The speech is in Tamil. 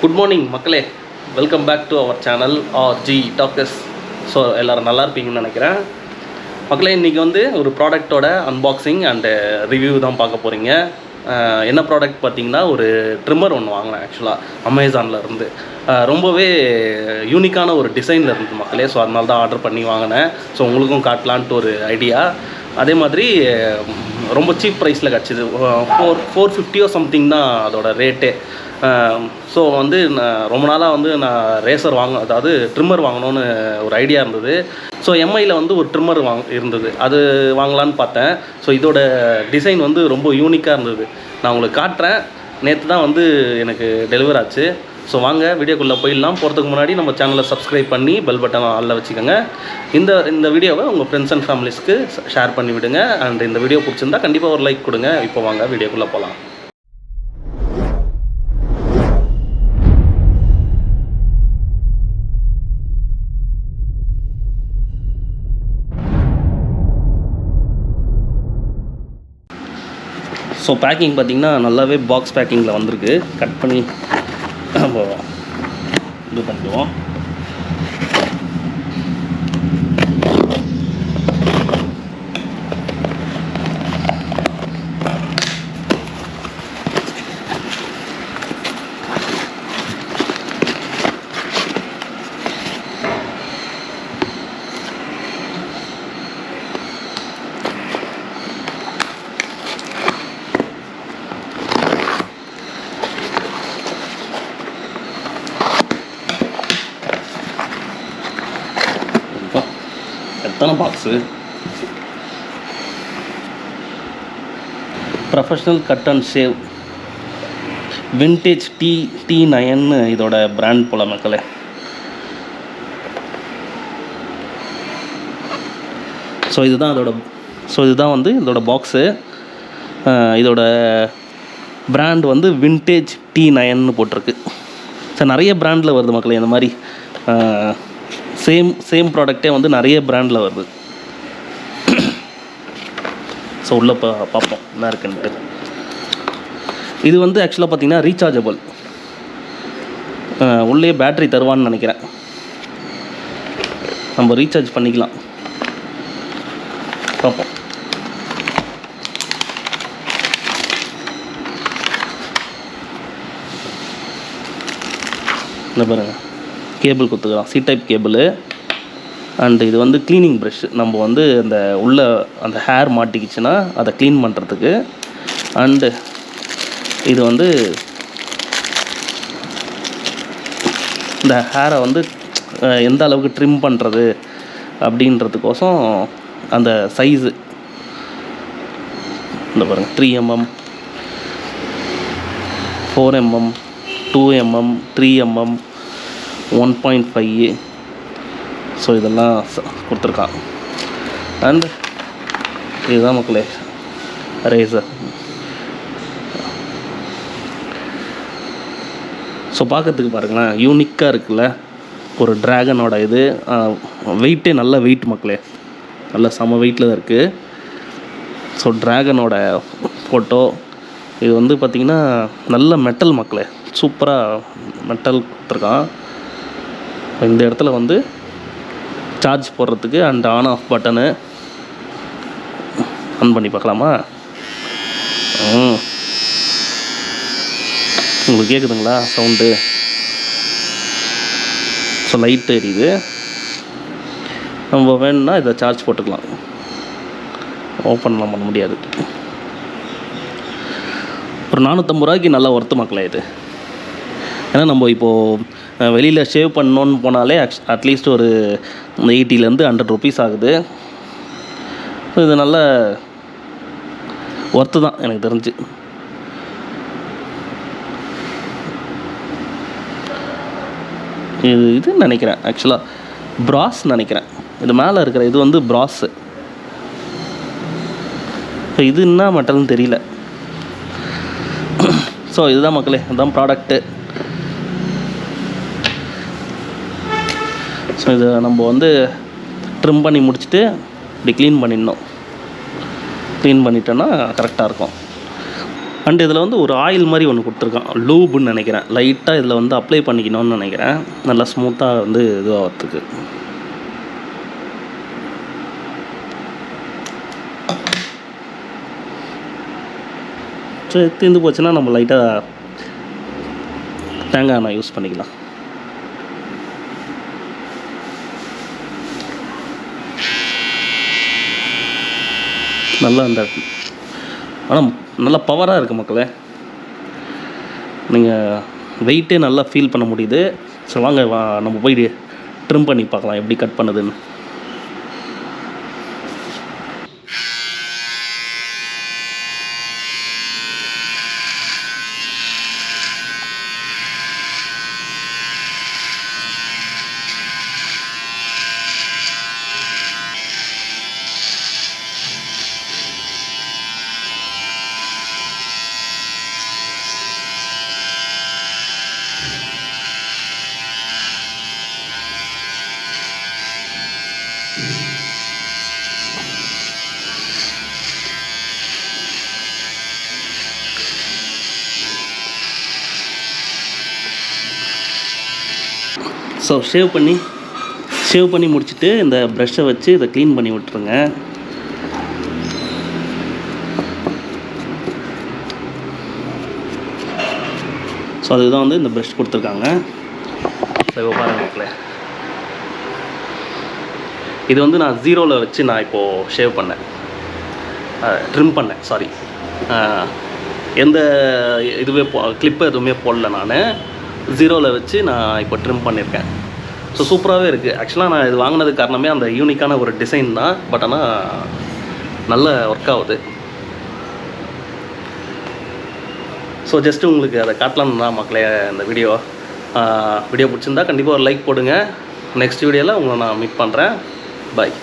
குட் மார்னிங் மக்களே, welcome back to our channel G Talks. So எல்லோரும் நல்லா இருப்பீங்கன்னு நினைக்கிறேன். மக்களே, இன்றைக்கி வந்து ஒரு ப்ராடக்டோட அன்பாக்சிங் அண்டு ரிவ்யூ தான் பார்க்க போகிறீங்க. என்ன ப்ராடக்ட் பார்த்தீங்கன்னா, ஒரு ட்ரிம்மர் ஒன்று வாங்கினேன் ஆக்சுவலாக அமேசானில் இருந்து. ரொம்பவே யூனிக்கான ஒரு டிசைனில் இருந்தது மக்களே. ஸோ அதனால தான் ஆர்டர் பண்ணி வாங்கினேன். ஸோ உங்களுக்கும் காட்டலான்ட்டு ஒரு ஐடியா. அதே மாதிரி ரொம்ப சீப் ப்ரைஸில் கிடச்சிது. 450 சம்திங் தான் அதோட ரேட்டே. ஸோ வந்து நான் ரொம்ப நாளாக வந்து நான் ரேசர் அதாவது ட்ரிம்மர் வாங்கணுன்னு ஒரு ஐடியா இருந்தது. ஸோ எம்ஐயில் வந்து ஒரு ட்ரிம்மர் இருந்தது, அது வாங்கலான்னு பார்த்தேன். ஸோ இதோட டிசைன் வந்து ரொம்ப யூனிக்காக இருந்தது. நான் உங்களுக்கு காட்டுறேன். நேற்று தான் வந்து எனக்கு டெலிவர் ஆச்சு. ஸோ வாங்க வீடியோக்குள்ளே போயிடலாம். போகிறதுக்கு முன்னாடி நம்ம சேனலை சப்ஸ்கிரைப் பண்ணி பெல் பட்டனை ஆளில் வச்சுக்கோங்க. இந்த வீடியோவை உங்கள் ஃப்ரெண்ட்ஸ் அண்ட் ஃபேமிலிஸ்க்கு ஷேர் பண்ணி விடுங்க. அண்ட் இந்த வீடியோ பிடிச்சிருந்தா கண்டிப்பாக ஒரு லைக் கொடுங்க. இப்போ வாங்க வீடியோக்குள்ளே போகலாம். ஸோ பேக்கிங் பார்த்திங்கன்னா நல்லாவே பாக்ஸ் பேக்கிங்கில் வந்திருக்கு. கட் பண்ணி நம்ம இது பண்ணிடுவோம். எத்தனை box! Professional cut and shave vintage T9 இதோட பிராண்ட் போல மக்களே. ஸோ இதுதான் வந்து இதோட பாக்ஸு. இதோட பிராண்ட் வந்து வின்டேஜ் T9 போட்டிருக்கு. ஸோ நிறைய பிராண்டில் வருது மக்களே. இந்த மாதிரி சேம் ப்ராடக்டே வந்து நிறைய பிராண்டில் வருது. ஸோ உள்ளே பார்ப்போம் என்ன இருக்குன்ட்டு. இது வந்து ஆக்சுவலாக பார்த்திங்கன்னா ரீசார்ஜபிள். உள்ளே பேட்ரி தருவான்னு நினைக்கிறேன். நம்ம ரீசார்ஜ் பண்ணிக்கலாம். பார்ப்போம். என்ன பாருங்கள், கேபிள் கொடுத்துக்கலாம், சி டைப் கேபிள். அண்டு இது வந்து க்ளீனிங் ப்ரஷ். நம்ம வந்து அந்த உள்ள அந்த ஹேர் மாட்டிக்கிச்சுன்னா அதை க்ளீன் பண்ணுறதுக்கு. அண்டு இது வந்து இந்த ஹேரை வந்து எந்த அளவுக்கு ட்ரிம் பண்ணுறது அப்படின்றதுக்கோசம் அந்த சைஸு இந்த பாருங்கள், 3mm, 4mm, 2mm, 3mm, 1.5. So இதெல்லாம் கொடுத்துருக்கான். அண்ட் இதுதான் மக்களே ரேசர். ஸோ பார்க்கறதுக்கு பாருங்களேன், யூனிக்காக இருக்குல்ல. ஒரு ட்ராகனோட இது வெயிட்டே நல்ல வெயிட் மக்களே, நல்ல செம வெயிட்டில் தான் இருக்குது. ஸோ ட்ராகனோட ஃபோட்டோ. இது வந்து பார்த்திங்கன்னா நல்ல மெட்டல் மக்களே, சூப்பராக மெட்டல் கொடுத்துருக்கான். இந்த இடத்துல வந்து சார்ஜ் போடுறதுக்கு and on off button on பண்ணி பார்க்கலாமா? உங்களுக்கு கேட்குதுங்களா சவுண்டு? ஸோ லைட் எரியுது. நம்ம வேணும்னா இதை சார்ஜ் போட்டுக்கலாம். ஓப்பன்லாம் பண்ண முடியாது. ஒரு 450 ரூபாய்க்கு நல்லா ஒர்த்து மக்களே இது. ஏன்னா நம்ம இப்போது வெளியில் ஷேவ் பண்ணோன்னு போனாலே அட்லீஸ்ட் ஒரு 80 to 100 rupees ஆகுது. இது நல்ல ஒர்த்து தான் எனக்கு தெரிஞ்சு. இதுன்னு நினைக்கிறேன் ஆக்சுவலாக, ப்ராஸ் நினைக்கிறேன். இது மேலே இருக்கிற இது வந்து ப்ராஸு. இப்போ இது என்ன மெட்டல்னு தெரியல. ஸோ இதுதான் மக்களே, இதுதான் ப்ராடக்ட்டு. ஸோ இதை நம்ம வந்து ட்ரிம் பண்ணி முடிச்சுட்டு இப்படி க்ளீன் பண்ணிடணும். க்ளீன் பண்ணிட்டோன்னா கரெக்டாக இருக்கும். அண்ட் இதில் வந்து ஒரு ஆயில் மாதிரி ஒன்று கொடுத்துருக்கான், லூபுன்னு நினைக்கிறேன். லைட்டாக இதில் வந்து அப்ளை பண்ணிக்கணும்னு நினைக்கிறேன், நல்லா ஸ்மூத்தாக வந்து இதுவாகிறதுக்கு. ஸோ தீர்ந்து போச்சுன்னா நம்ம லைட்டாக தேங்காய் எண்ணெய் யூஸ் பண்ணிக்கலாம். நல்லா அந்த ஆனால் நல்லா பவராக இருக்குது மக்களே, நீங்கள் வெயிட்டே நல்லா ஃபீல் பண்ண முடியுது. ஸோ வாங்க நம்ம போய் ட்ரிம் பண்ணி பார்க்கலாம் எப்படி கட் பண்ணுதுன்னு. ஸோ ஷேவ் பண்ணி முடிச்சுட்டு இந்த ப்ரஷ்ஷை வச்சு இதை க்ளீன் பண்ணி விட்டுருங்க. ஸோ அதுதான் வந்து இந்த ப்ரஷ் கொடுத்துருக்காங்க. ஸோ இப்போ பாருங்கள் மக்களே, இது வந்து நான் 0ல் வச்சு நான் இப்போது ஷேவ் பண்ணேன், ட்ரிம் பண்ணேன், சாரி. எந்த இதுவே கிளிப்பு எதுவுமே போடல, நான் 0ல் வச்சு நான் இப்போ ட்ரிம் பண்ணியிருக்கேன். ஸோ சூப்பராகவே இருக்குது. ஆக்சுவலாக நான் இது வாங்கினதுக்கு காரணமே அந்த யூனிக்கான ஒரு டிசைன் தான், பட் ஆனால் நல்ல ஒர்க் ஆகுது. ஸோ ஜஸ்ட்டு உங்களுக்கு அதை காட்டலான்னு தான் மக்களே இந்த வீடியோ பிடிச்சிருந்தா கண்டிப்பாக ஒரு லைக் போடுங்க. நெக்ஸ்ட் வீடியோவில் உங்களை நான் மீட் பண்ணுறேன். பாய்.